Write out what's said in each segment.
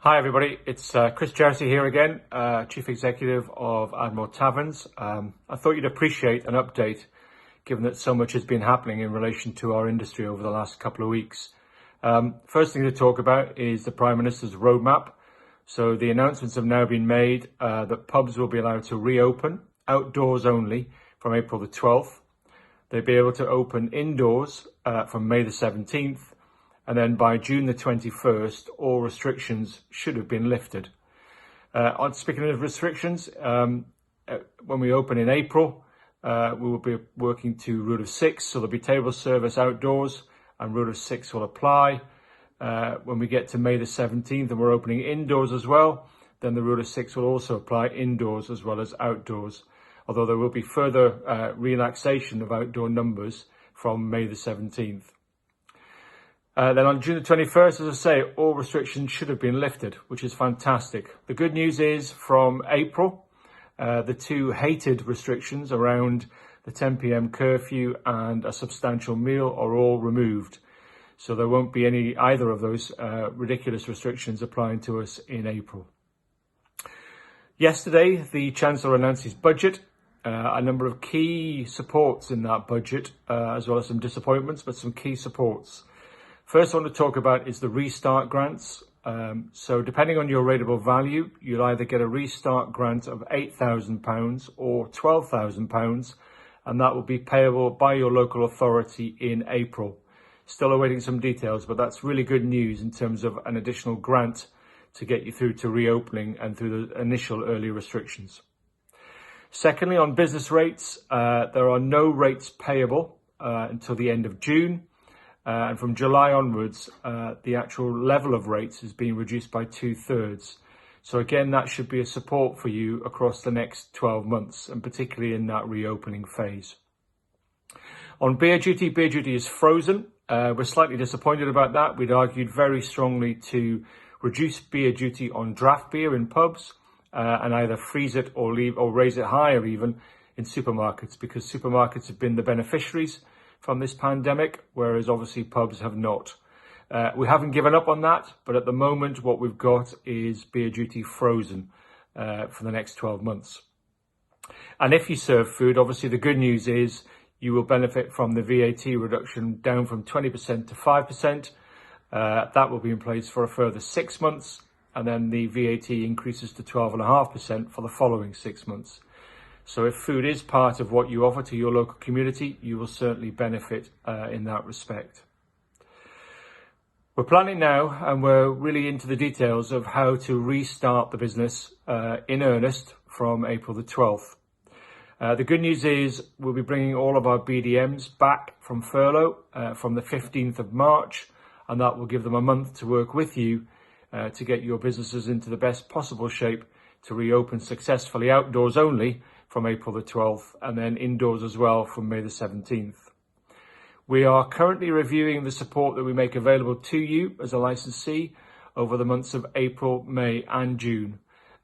Hi everybody, it's Chris Jowsey here again, Chief Executive of Admiral Taverns. I thought you'd appreciate an update given that so much has been happening in relation to our industry over the last couple of weeks. First thing to talk about is the Prime Minister's roadmap. So the announcements have now been made that pubs will be allowed to reopen outdoors only from April the 12th. They'll be able to open indoors from May the 17th. And then by June the 21st, all restrictions should have been lifted. Speaking of restrictions, when we open in April, we will be working to rule of 6. So there'll be table service outdoors and rule of 6 will apply. When we get to May the 17th and we're opening indoors as well, then the rule of 6 will also apply indoors as well as outdoors. Although there will be further relaxation of outdoor numbers from May the 17th. Then on June the 21st, as I say, all restrictions should have been lifted, which is fantastic. The good news is from April, the two hated restrictions around the 10 p.m. curfew and a substantial meal are all removed. So there won't be either of those ridiculous restrictions applying to us in April. Yesterday, the Chancellor announced his budget, a number of key supports in that budget, as well as some disappointments, but some key supports. First I want to talk about is the restart grants. So depending on your rateable value, you'll either get a restart grant of £8,000 or £12,000, and that will be payable by your local authority in April. Still awaiting some details, but that's really good news in terms of an additional grant to get you through to reopening and through the initial early restrictions. Secondly, on business rates, there are no rates payable until the end of June. And from July onwards, the actual level of rates is being reduced by 2/3. So again, that should be a support for you across the next 12 months, and particularly in that reopening phase. On beer duty is frozen. We're slightly disappointed about that. We'd argued very strongly to reduce beer duty on draft beer in pubs and either freeze it or raise it higher even in supermarkets, because supermarkets have been the beneficiaries from this pandemic, whereas obviously pubs have not. We haven't given up on that, but at the moment what we've got is beer duty frozen for the next 12 months. And if you serve food, obviously the good news is you will benefit from the VAT reduction down from 20% to 5%. That will be in place for a further 6 months, and then the VAT increases to 12.5% for the following 6 months. So if food is part of what you offer to your local community, you will certainly benefit in that respect. We're planning now, and we're really into the details of how to restart the business in earnest from April the 12th. The good news is we'll be bringing all of our BDMs back from furlough from the 15th of March, and that will give them a month to work with you to get your businesses into the best possible shape to reopen successfully outdoors only from April the 12th, and then indoors as well from May the 17th. We are currently reviewing the support that we make available to you as a licensee over the months of April, May and June.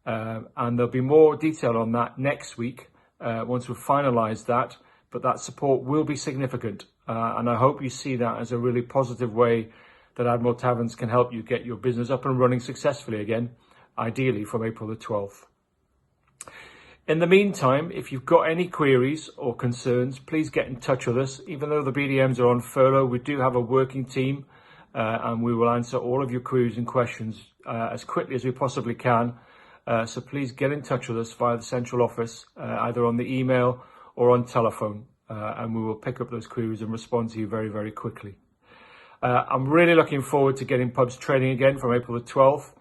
And there'll be more detail on that next week once we've finalised that, but that support will be significant. And I hope you see that as a really positive way that Admiral Taverns can help you get your business up and running successfully again, ideally from April the 12th. In the meantime, if you've got any queries or concerns, please get in touch with us. Even though the BDMs are on furlough, we do have a working team and we will answer all of your queries and questions as quickly as we possibly can. So please get in touch with us via the central office, either on the email or on telephone, and we will pick up those queries and respond to you very, very quickly. I'm really looking forward to getting pubs trading again from April the 12th.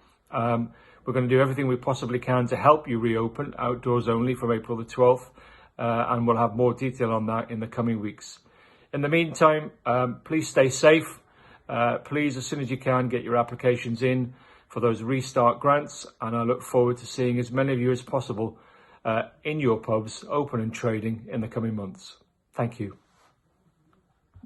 We're going to do everything we possibly can to help you reopen outdoors only from April the 12th, and we'll have more detail on that in the coming weeks. In the meantime, please stay safe. Please, as soon as you can, get your applications in for those restart grants, and I look forward to seeing as many of you as possible in your pubs open and trading in the coming months. Thank you.